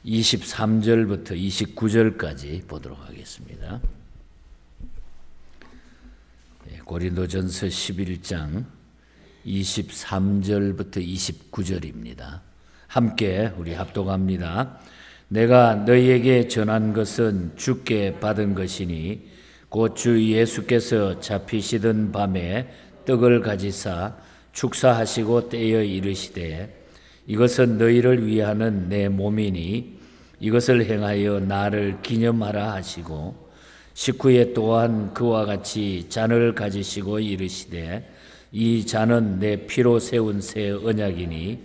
23절부터 29절까지 보도록 하겠습니다. 고린도전서 11장 23절부터 29절입니다. 함께 우리 합독합니다. 내가 너희에게 전한 것은 주께 받은 것이니 곧 주 예수께서 잡히시던 밤에 떡을 가지사 축사하시고 떼어 이르시되 이것은 너희를 위하는 내 몸이니 이것을 행하여 나를 기념하라 하시고 식후에 또한 그와 같이 잔을 가지시고 이르시되 이 잔은 내 피로 세운 새 언약이니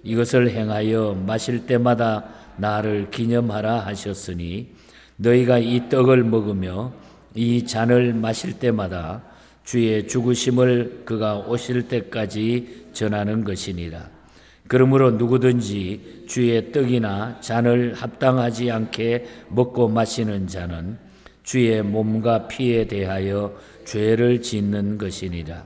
이것을 행하여 마실 때마다 나를 기념하라 하셨으니 너희가 이 떡을 먹으며 이 잔을 마실 때마다 주의 죽으심을 그가 오실 때까지 전하는 것이니라. 그러므로 누구든지 주의 떡이나 잔을 합당하지 않게 먹고 마시는 자는 주의 몸과 피에 대하여 죄를 짓는 것이니라.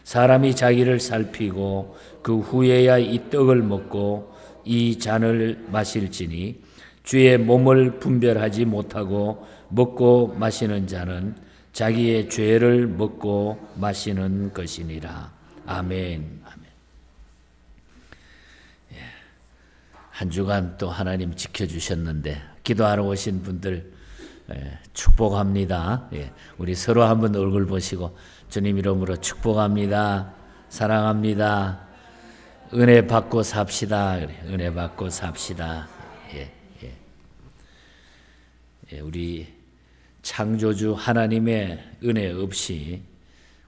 사람이 자기를 살피고 그 후에야 이 떡을 먹고 이 잔을 마실지니 주의 몸을 분별하지 못하고 먹고 마시는 자는 자기의 죄를 먹고 마시는 것이니라. 아멘. 한 주간 또 하나님 지켜주셨는데 기도하러 오신 분들 축복합니다. 우리 서로 한번 얼굴 보시고 주님 이름으로 축복합니다. 사랑합니다. 은혜 받고 삽시다. 은혜 받고 삽시다. 우리 창조주 하나님의 은혜 없이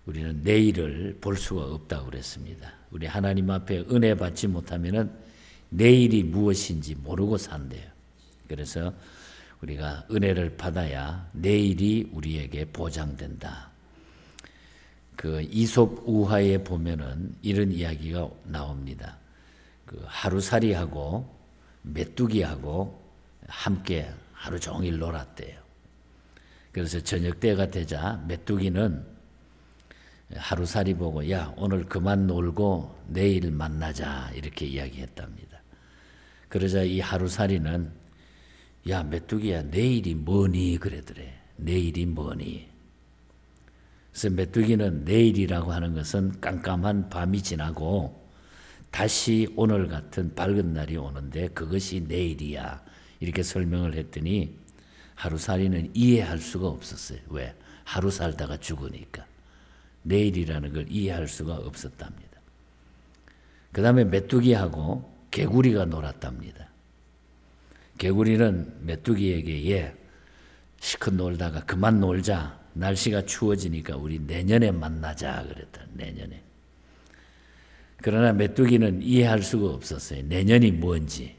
우리는 내일을 볼 수가 없다고 그랬습니다. 우리 하나님 앞에 은혜 받지 못하면은 내일이 무엇인지 모르고 산대요. 그래서 우리가 은혜를 받아야 내일이 우리에게 보장된다. 그 이솝 우화에 보면은 이런 이야기가 나옵니다. 그 하루살이하고 메뚜기하고 함께 하루 종일 놀았대요. 그래서 저녁 때가 되자 메뚜기는 하루살이 보고 야 오늘 그만 놀고 내일 만나자 이렇게 이야기했답니다. 그러자 이 하루살이는 야 메뚜기야 내일이 뭐니 그러더래. 내일이 뭐니. 그래서 메뚜기는 내일이라고 하는 것은 깜깜한 밤이 지나고 다시 오늘 같은 밝은 날이 오는데 그것이 내일이야 이렇게 설명을 했더니 하루살이는 이해할 수가 없었어요. 왜? 하루 살다가 죽으니까 내일이라는 걸 이해할 수가 없었답니다. 그 다음에 메뚜기하고 개구리가 놀았답니다. 개구리는 메뚜기에게 실컷 놀다가 그만 놀자. 날씨가 추워지니까 우리 내년에 만나자 그랬다. 내년에. 그러나 메뚜기는 이해할 수가 없었어요. 내년이 뭔지.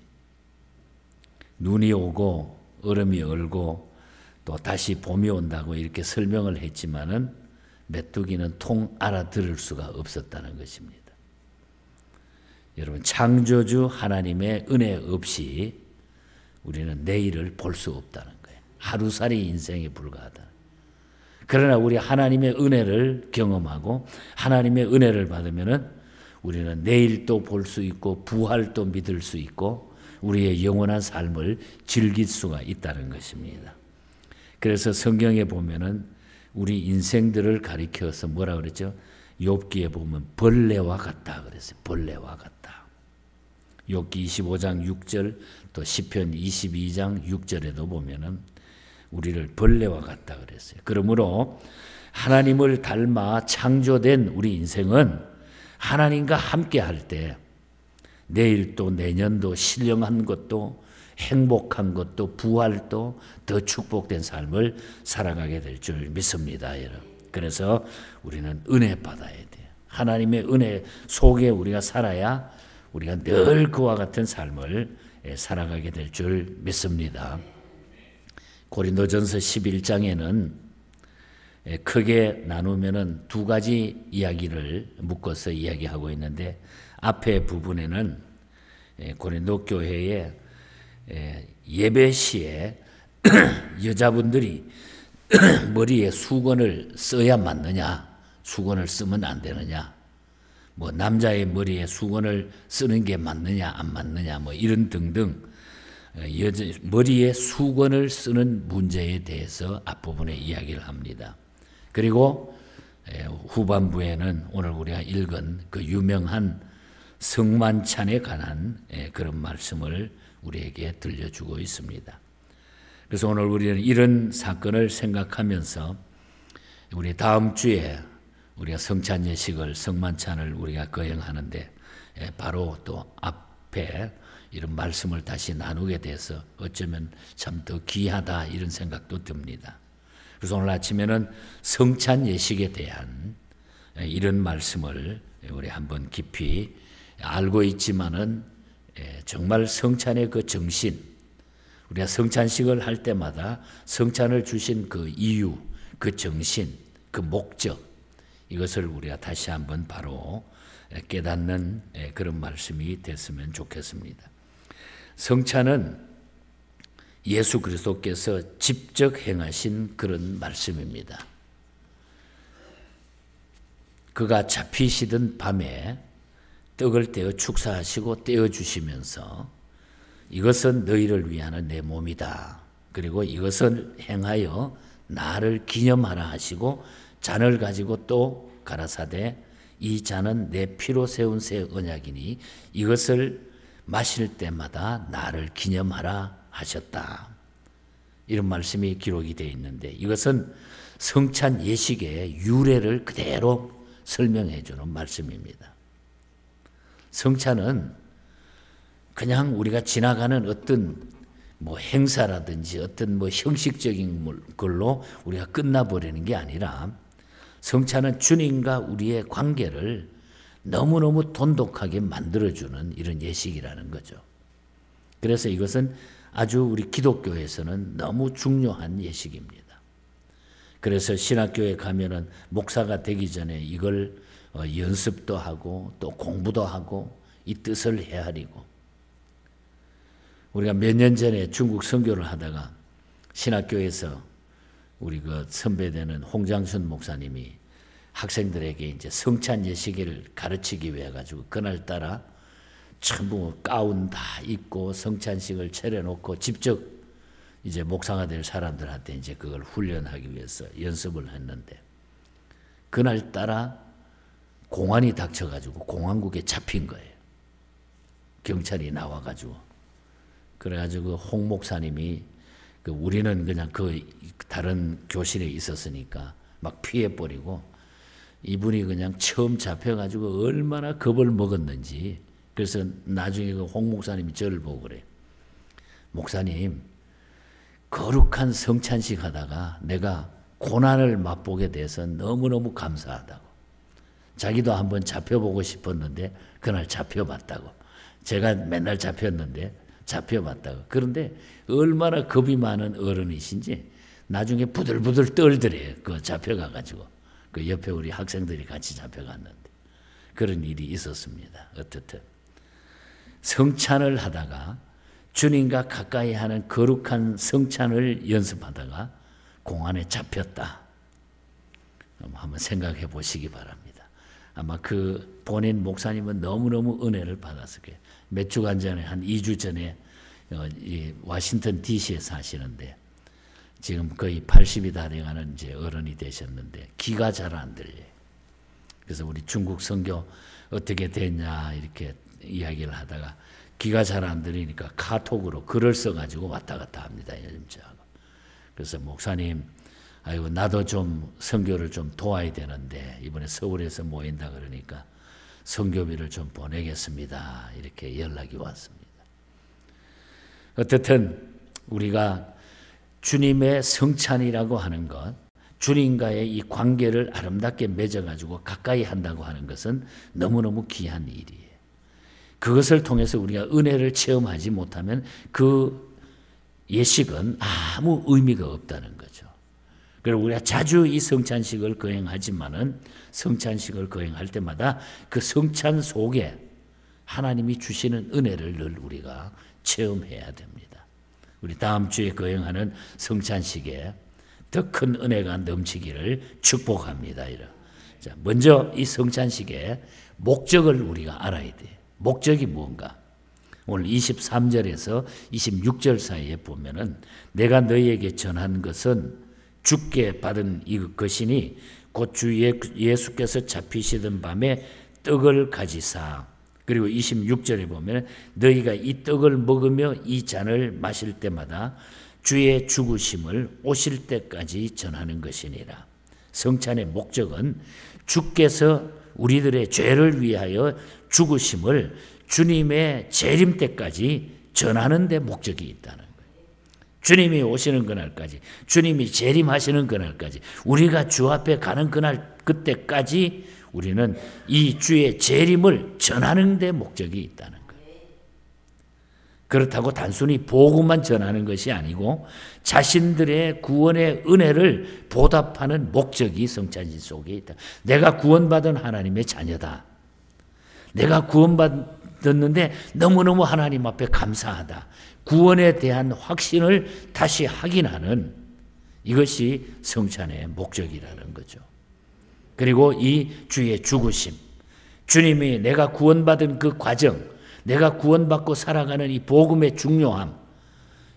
눈이 오고 얼음이 얼고 또 다시 봄이 온다고 이렇게 설명을 했지만은 메뚜기는 통 알아들을 수가 없었다는 것입니다. 여러분 창조주 하나님의 은혜 없이 우리는 내일을 볼 수 없다는 거예요. 하루살이 인생에 불과하다. 그러나 우리 하나님의 은혜를 경험하고 하나님의 은혜를 받으면은 우리는 내일도 볼 수 있고 부활도 믿을 수 있고 우리의 영원한 삶을 즐길 수가 있다는 것입니다. 그래서 성경에 보면은 우리 인생들을 가리켜서 뭐라 그랬죠? 욥기에 보면 벌레와 같다 그랬어요. 벌레와 같다. 욥기 25장 6절 또 시편 22장 6절에도 보면은 우리를 벌레와 같다 그랬어요. 그러므로 하나님을 닮아 창조된 우리 인생은 하나님과 함께 할 때 내일도 내년도 신령한 것도 행복한 것도 부활도 더 축복된 삶을 살아가게 될 줄 믿습니다. 여러분. 그래서 우리는 은혜 받아야 돼요. 하나님의 은혜 속에 우리가 살아야 우리가 늘 그와 같은 삶을 살아가게 될 줄 믿습니다. 고린도전서 11장에는 크게 나누면은 두 가지 이야기를 묶어서 이야기하고 있는데 앞에 부분에는 고린도 교회의 예배 시에 여자분들이 머리에 수건을 써야 맞느냐, 수건을 쓰면 안 되느냐, 뭐 남자의 머리에 수건을 쓰는 게 맞느냐 안 맞느냐 뭐 이런 등등 머리에 수건을 쓰는 문제에 대해서 앞부분에 이야기를 합니다. 그리고 후반부에는 오늘 우리가 읽은 그 유명한 성만찬에 관한 그런 말씀을 우리에게 들려주고 있습니다. 그래서 오늘 우리는 이런 사건을 생각하면서 우리 다음 주에 우리가 성찬 예식을 성만찬을 우리가 거행하는데 바로 또 앞에 이런 말씀을 다시 나누게 돼서 어쩌면 참 더 귀하다 이런 생각도 듭니다. 그래서 오늘 아침에는 성찬 예식에 대한 이런 말씀을 우리 한번 깊이 알고 있지만은 정말 성찬의 그 정신, 우리가 성찬식을 할 때마다 성찬을 주신 그 이유, 그 정신, 그 목적, 이것을 우리가 다시 한번 바로 깨닫는 그런 말씀이 됐으면 좋겠습니다. 성찬은 예수 그리스도께서 직접 행하신 그런 말씀입니다. 그가 잡히시던 밤에 떡을 떼어 축사하시고 떼어주시면서 이것은 너희를 위하는 내 몸이다. 그리고 이것을 행하여 나를 기념하라 하시고 잔을 가지고 또 가라사대 이 잔은 내 피로 세운 새 언약이니 이것을 마실 때마다 나를 기념하라 하셨다. 이런 말씀이 기록이 되어 있는데 이것은 성찬 예식의 유래를 그대로 설명해 주는 말씀입니다. 성찬은 그냥 우리가 지나가는 어떤 행사라든지 어떤 형식적인 걸로 우리가 끝나버리는 게 아니라 성찬은 주님과 우리의 관계를 너무너무 돈독하게 만들어주는 이런 예식이라는 거죠. 그래서 이것은 아주 우리 기독교에서는 너무 중요한 예식입니다. 그래서 신학교에 가면은 목사가 되기 전에 이걸 연습도 하고 또 공부도 하고 이 뜻을 헤아리고 우리가 몇 년 전에 중국 선교를 하다가 신학교에서 우리 그 선배되는 홍장순 목사님이 학생들에게 이제 성찬 예식을 가르치기 위해 가지고 그날따라 전부 가운 다 입고 성찬식을 차려놓고 직접 이제 목사가 될 사람들한테 이제 그걸 훈련하기 위해서 연습을 했는데 그날따라 공안이 닥쳐가지고 공안국에 잡힌 거예요. 경찰이 나와가지고 그래가지고 홍 목사님이 우리는 그냥 그 다른 교실에 있었으니까 막 피해버리고 이분이 그냥 처음 잡혀가지고 얼마나 겁을 먹었는지 그래서 나중에 그 홍 목사님이 저를 보고 그래요. 목사님, 거룩한 성찬식 하다가 내가 고난을 맛보게 돼서 너무너무 감사하다고. 자기도 한번 잡혀보고 싶었는데 그날 잡혀봤다고. 제가 맨날 잡혔는데 잡혀봤다고. 그런데 얼마나 겁이 많은 어른이신지 나중에 부들부들 떨더래요. 그 잡혀가가지고. 그 옆에 우리 학생들이 같이 잡혀갔는데. 그런 일이 있었습니다. 어떻든. 성찬을 하다가 주님과 가까이 하는 거룩한 성찬을 연습하다가 공안에 잡혔다. 한번 생각해 보시기 바랍니다. 아마 그 본인 목사님은 너무너무 은혜를 받았을 거예요. 몇 주간 전에 한 2주 전에 워싱턴 DC에 사시는데 지금 거의 80이 다 돼가는 이제 어른이 되셨는데 귀가 잘 안 들려요. 그래서 우리 중국 선교 어떻게 됐냐 이렇게 이야기를 하다가 귀가 잘 안 들리니까 카톡으로 글을 써가지고 왔다 갔다 합니다. 요즘 저하고. 그래서 목사님, 아이고 나도 좀 선교를 좀 도와야 되는데 이번에 서울에서 모인다 그러니까 선교비를 좀 보내겠습니다. 이렇게 연락이 왔습니다. 어쨌든 우리가 주님의 성찬이라고 하는 것, 주님과의 이 관계를 아름답게 맺어가지고 가까이 한다고 하는 것은 너무너무 귀한 일이에요. 그것을 통해서 우리가 은혜를 체험하지 못하면 그 예식은 아무 의미가 없다는 거죠. 그리고 우리가 자주 이 성찬식을 거행하지만은 성찬식을 거행할 때마다 그 성찬 속에 하나님이 주시는 은혜를 늘 우리가 체험해야 됩니다. 우리 다음 주에 거행하는 성찬식에 더 큰 은혜가 넘치기를 축복합니다. 자, 먼저 이 성찬식의 목적을 우리가 알아야 돼요. 목적이 뭔가? 오늘 23절에서 26절 사이에 보면은 내가 너희에게 전한 것은 주께 받은 이것이니 곧 주 예수께서 잡히시던 밤에 떡을 가지사, 그리고 26절에 보면 너희가 이 떡을 먹으며 이 잔을 마실 때마다 주의 죽으심을 오실 때까지 전하는 것이니라. 성찬의 목적은 주께서 우리들의 죄를 위하여 죽으심을 주님의 재림 때까지 전하는 데 목적이 있다는 거예요. 주님이 오시는 그날까지, 주님이 재림하시는 그날까지, 우리가 주 앞에 가는 그날, 그때까지 우리는 이 주의 재림을 전하는 데 목적이 있다는 거예요. 그렇다고 단순히 복음만 전하는 것이 아니고 자신들의 구원의 은혜를 보답하는 목적이 성찬신 속에 있다. 내가 구원받은 하나님의 자녀다. 내가 구원받았는데 너무너무 하나님 앞에 감사하다. 구원에 대한 확신을 다시 확인하는 이것이 성찬의 목적이라는 거죠. 그리고 이 주의 죽으심, 주님이 내가 구원받은 그 과정, 내가 구원받고 살아가는 이 복음의 중요함,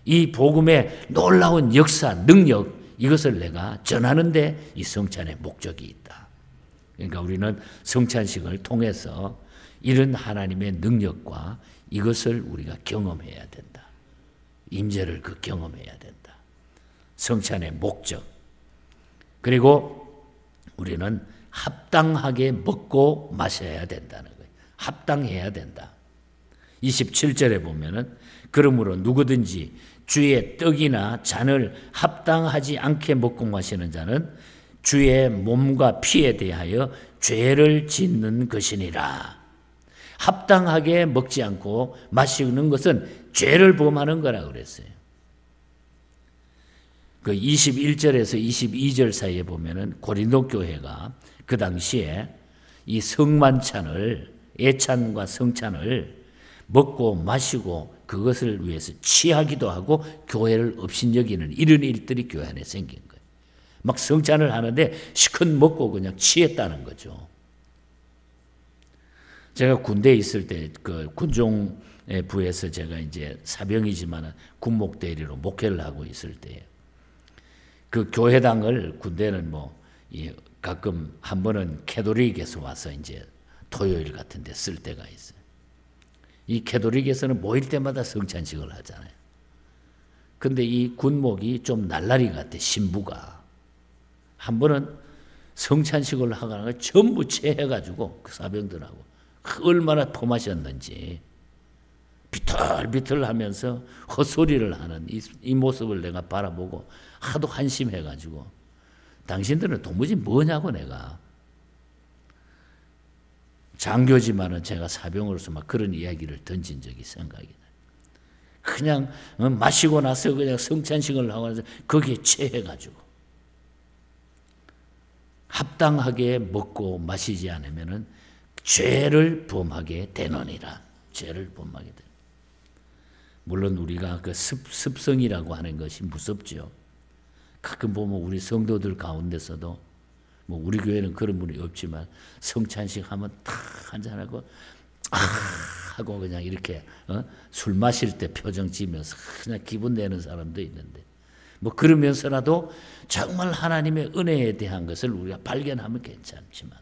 이 복음의 놀라운 역사, 능력, 이것을 내가 전하는데 이 성찬의 목적이 있다. 그러니까 우리는 성찬식을 통해서 이런 하나님의 능력과 이것을 우리가 경험해야 된다. 임재를 경험해야 된다. 성찬의 목적. 그리고 우리는 합당하게 먹고 마셔야 된다는 거예요. 합당해야 된다. 27절에 보면은 그러므로 누구든지 주의 떡이나 잔을 합당하지 않게 먹고 마시는 자는 주의 몸과 피에 대하여 죄를 짓는 것이니라. 합당하게 먹지 않고 마시는 것은 죄를 범하는 거라고 그랬어요. 그 21절에서 22절 사이에 보면은 고린도 교회가 그 당시에 이 성만찬을, 예찬과 성찬을 먹고 마시고 그것을 위해서 취하기도 하고 교회를 업신여기는 이런 일들이 교회 안에 생긴 거예요. 막 성찬을 하는데 시컷 먹고 그냥 취했다는 거죠. 제가 군대에 있을 때 그 군종부에서 제가 이제 사병이지만 군목 대리로 목회를 하고 있을 때 그 교회당을 군대는 가끔 한 번은 캐톨릭에서 와서 이제 토요일 같은 데 쓸 때가 있어요. 이 캐톨릭에서는 모일 때마다 성찬식을 하잖아요. 근데 이 군목이 좀 날라리 같아, 신부가. 한 번은 성찬식을 하다가 전부 체해가지고 그 사병들하고 얼마나 퍼마셨는지 비틀비틀 하면서 헛소리를 하는 이 모습을 내가 바라보고 하도 한심해가지고 당신들은 도무지 뭐냐고 내가. 장교지만은 제가 사병으로서 막 그런 이야기를 던진 적이 생각이 나요. 그냥 마시고 나서 그냥 성찬식을 하고 나서 거기에 체해가지고 합당하게 먹고 마시지 않으면은 죄를 범하게 되느니라. 죄를 범하게 되. 물론 우리가 그 습성이라고 하는 것이 무섭죠. 가끔 보면 우리 성도들 가운데서도 우리 교회는 그런 분이 없지만 성찬식 하면 탁 한잔하고 하고 그냥 이렇게 술 마실 때 표정 지면서 그냥 기분 내는 사람도 있는데 그러면서라도 정말 하나님의 은혜에 대한 것을 우리가 발견하면 괜찮지만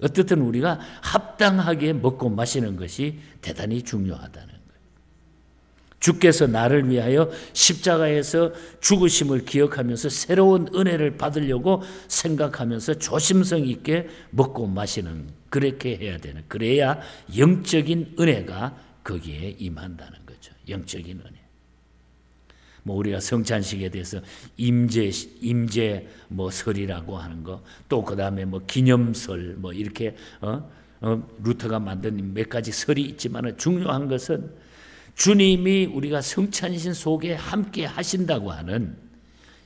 어떻든 우리가 합당하게 먹고 마시는 것이 대단히 중요하다는 거예요. 주께서 나를 위하여 십자가에서 죽으심을 기억하면서 새로운 은혜를 받으려고 생각하면서 조심성 있게 먹고 마시는, 그렇게 해야 되는, 그래야 영적인 은혜가 거기에 임한다는 거죠. 영적인 은혜. 우리가 성찬식에 대해서 임재 설이라고 하는 거, 또 그 다음에 기념설, 이렇게 루터가 만든 몇 가지 설이 있지만 중요한 것은 주님이 우리가 성찬신 속에 함께 하신다고 하는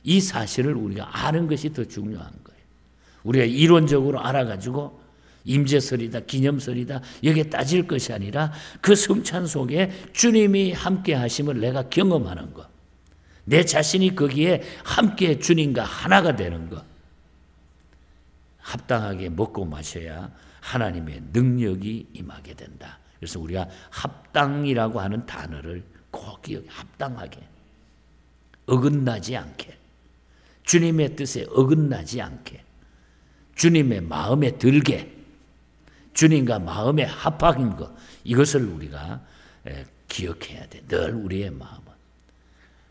이 사실을 우리가 아는 것이 더 중요한 거예요. 우리가 이론적으로 알아가지고 임재설이다, 기념설이다 여기에 따질 것이 아니라 그 성찬 속에 주님이 함께 하심을 내가 경험하는 것, 내 자신이 거기에 함께 주님과 하나가 되는 것, 합당하게 먹고 마셔야 하나님의 능력이 임하게 된다. 그래서 우리가 합당이라고 하는 단어를 꼭 기억해. 합당하게, 어긋나지 않게, 주님의 뜻에 어긋나지 않게, 주님의 마음에 들게, 주님과 마음에 합한 것, 이것을 우리가 기억해야 돼. 늘 우리의 마음은.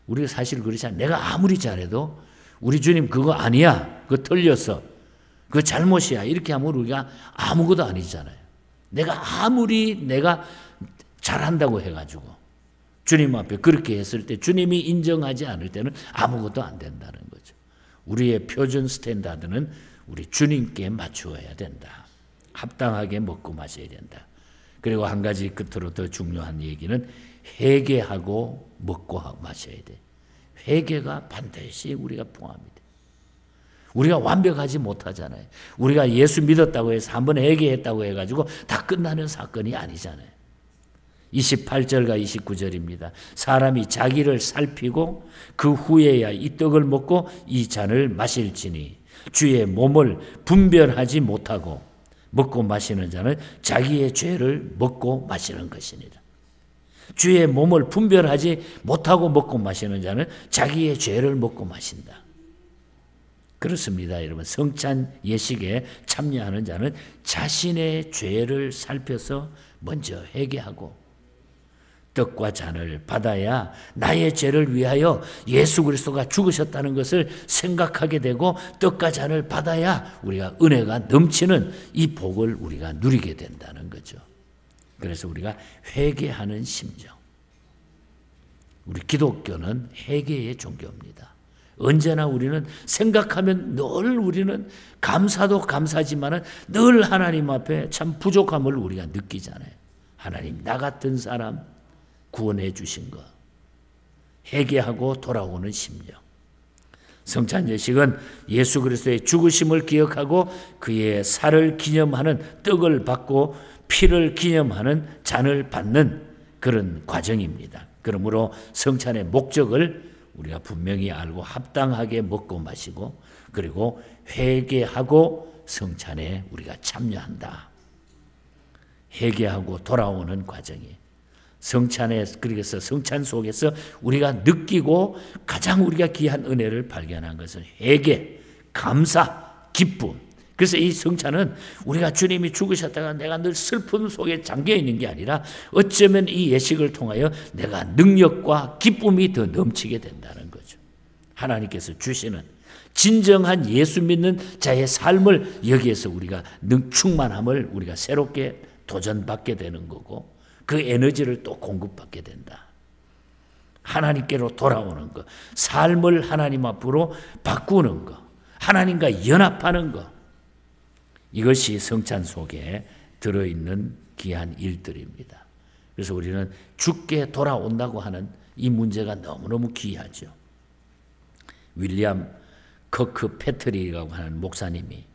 우리가 사실 그렇잖아요. 내가 아무리 잘해도 우리 주님 그거 아니야, 그거 틀렸어, 그거 잘못이야, 이렇게 하면 우리가 아무것도 아니잖아요. 내가 아무리 내가 잘한다고 해가지고 주님 앞에 그렇게 했을 때 주님이 인정하지 않을 때는 아무것도 안 된다는 거죠. 우리의 표준 스탠다드는 우리 주님께 맞추어야 된다. 합당하게 먹고 마셔야 된다. 그리고 한 가지 끝으로 더 중요한 얘기는 회개하고 먹고 마셔야 돼. 회개가 반드시 우리가 포함이 돼. 우리가 완벽하지 못하잖아요. 우리가 예수 믿었다고 해서 한번 회개했다고 해가지고 다 끝나는 사건이 아니잖아요. 28절과 29절입니다. 사람이 자기를 살피고 그 후에야 이 떡을 먹고 이 잔을 마실지니 주의 몸을 분별하지 못하고 먹고 마시는 자는 자기의 죄를 먹고 마시는 것이니라. 주의 몸을 분별하지 못하고 먹고 마시는 자는 자기의 죄를 먹고 마신다. 그렇습니다, 여러분. 성찬 예식에 참여하는 자는 자신의 죄를 살펴서 먼저 회개하고 떡과 잔을 받아야 나의 죄를 위하여 예수 그리스도가 죽으셨다는 것을 생각하게 되고 떡과 잔을 받아야 우리가 은혜가 넘치는 이 복을 우리가 누리게 된다는 거죠. 그래서 우리가 회개하는 심정. 우리 기독교는 회개의 종교입니다. 언제나 우리는 생각하면 늘 우리는 감사도 감사지만 늘 하나님 앞에 참 부족함을 우리가 느끼잖아요. 하나님, 나 같은 사람 구원해 주신 것, 회개하고 돌아오는 심령. 성찬 예식은 예수 그리스도의 죽으심을 기억하고 그의 살을 기념하는 떡을 받고 피를 기념하는 잔을 받는 그런 과정입니다. 그러므로 성찬의 목적을 우리가 분명히 알고 합당하게 먹고 마시고 그리고 회개하고 성찬에 우리가 참여한다. 회개하고 돌아오는 과정이 성찬에, 그래서 성찬 속에서 우리가 느끼고 가장 우리가 귀한 은혜를 발견한 것은 회개, 감사, 기쁨. 그래서 이 성찬은 우리가 주님이 죽으셨다가 내가 늘 슬픔 속에 잠겨 있는 게 아니라 어쩌면 이 예식을 통하여 내가 능력과 기쁨이 더 넘치게 된다는 거죠. 하나님께서 주시는 진정한 예수 믿는 자의 삶을 여기에서 우리가 충만함을 우리가 새롭게 도전받게 되는 거고 그 에너지를 또 공급받게 된다. 하나님께로 돌아오는 것, 삶을 하나님 앞으로 바꾸는 것, 하나님과 연합하는 것, 이것이 성찬 속에 들어있는 귀한 일들입니다. 그래서 우리는 주께 돌아온다고 하는 이 문제가 너무너무 귀하죠. 윌리엄 커크 패트리라고 하는 목사님이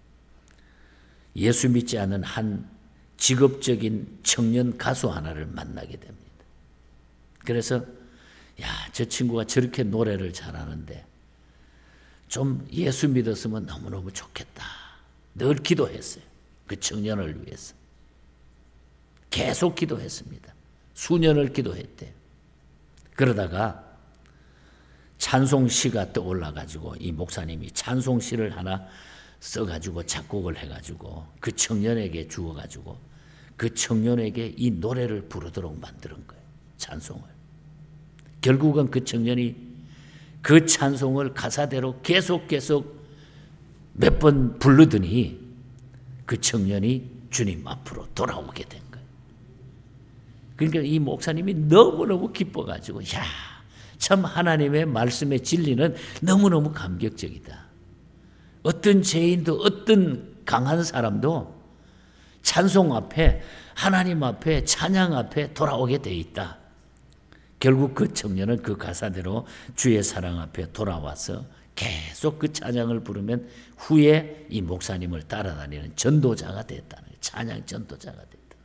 예수 믿지 않은 한 직업적인 청년 가수 하나를 만나게 됩니다. 그래서 야, 저 친구가 저렇게 노래를 잘하는데 좀 예수 믿었으면 너무너무 좋겠다. 늘 기도했어요. 그 청년을 위해서. 계속 기도했습니다. 수년을 기도했대요. 그러다가 찬송시가 떠올라가지고 이 목사님이 찬송시를 하나 써가지고 작곡을 해가지고 그 청년에게 주어가지고 그 청년에게 이 노래를 부르도록 만드는 거예요. 찬송을. 결국은 그 청년이 그 찬송을 가사대로 계속 몇 번 부르더니 그 청년이 주님 앞으로 돌아오게 된 거예요. 그러니까 이 목사님이 너무너무 기뻐가지고 야, 참 하나님의 말씀의 진리는 너무너무 감격적이다. 어떤 죄인도 어떤 강한 사람도 찬송 앞에 하나님 앞에 찬양 앞에 돌아오게 돼 있다. 결국 그 청년은 그 가사대로 주의 사랑 앞에 돌아와서 계속 그 찬양을 부르면 후에 이 목사님을 따라다니는 전도자가 됐다는 거예요. 찬양 전도자가 됐다.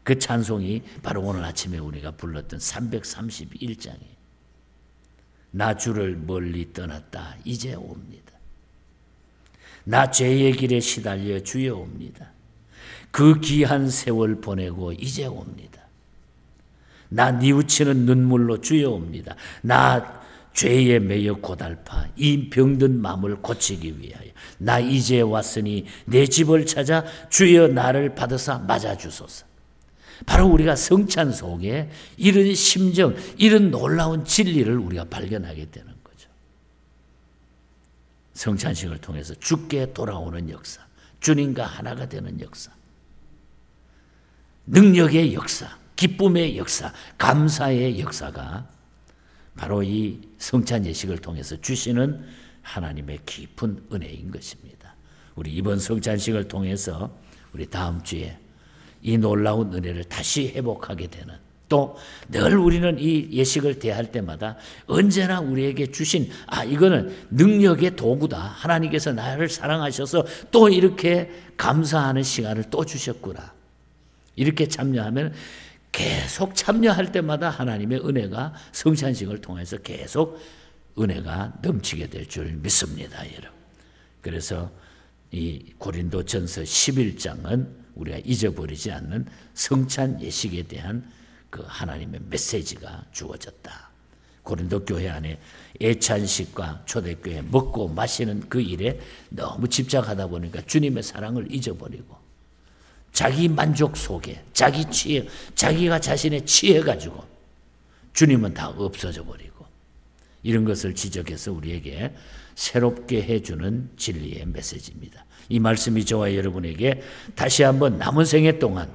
그 찬송이 바로 오늘 아침에 우리가 불렀던 331장이에요. 나 주를 멀리 떠났다 이제 옵니다. 나 죄의 길에 시달려 주여 옵니다. 그 귀한 세월 보내고 이제 옵니다. 나 뉘우치는 눈물로 주여 옵니다. 나 죄에 매여 고달파 이 병든 마음을 고치기 위하여 나 이제 왔으니 내 집을 찾아 주여 나를 받으사 맞아주소서. 바로 우리가 성찬 속에 이런 심정, 이런 놀라운 진리를 우리가 발견하게 되는 거죠. 성찬식을 통해서 주께 돌아오는 역사, 주님과 하나가 되는 역사, 능력의 역사, 기쁨의 역사, 감사의 역사가 바로 이 성찬 예식을 통해서 주시는 하나님의 깊은 은혜인 것입니다. 우리 이번 성찬식을 통해서 우리 다음 주에 이 놀라운 은혜를 다시 회복하게 되는, 또 늘 우리는 이 예식을 대할 때마다 언제나 우리에게 주신 이거는 능력의 도구다. 하나님께서 나를 사랑하셔서 또 이렇게 감사하는 시간을 또 주셨구나. 이렇게 참여하면 계속 참여할 때마다 하나님의 은혜가 성찬식을 통해서 계속 은혜가 넘치게 될 줄 믿습니다, 여러분. 그래서 이 고린도전서 11장은 우리가 잊어버리지 않는 성찬 예식에 대한 그 하나님의 메시지가 주어졌다. 고린도 교회 안에 애찬식과 초대교회 먹고 마시는 그 일에 너무 집착하다 보니까 주님의 사랑을 잊어버리고 자기 만족 속에 자기 취해, 자기가 자신에 취해가지고 주님은 다 없어져 버리고, 이런 것을 지적해서 우리에게 새롭게 해주는 진리의 메시지입니다. 이 말씀이 저와 여러분에게 다시 한번 남은 생애 동안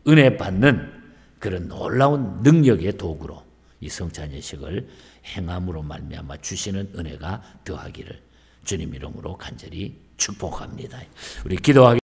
은혜 받는 그런 놀라운 능력의 도구로 이 성찬 예식을 행함으로 말미암아 주시는 은혜가 더하기를 주님 이름으로 간절히 축복합니다. 우리 기도하겠습니다.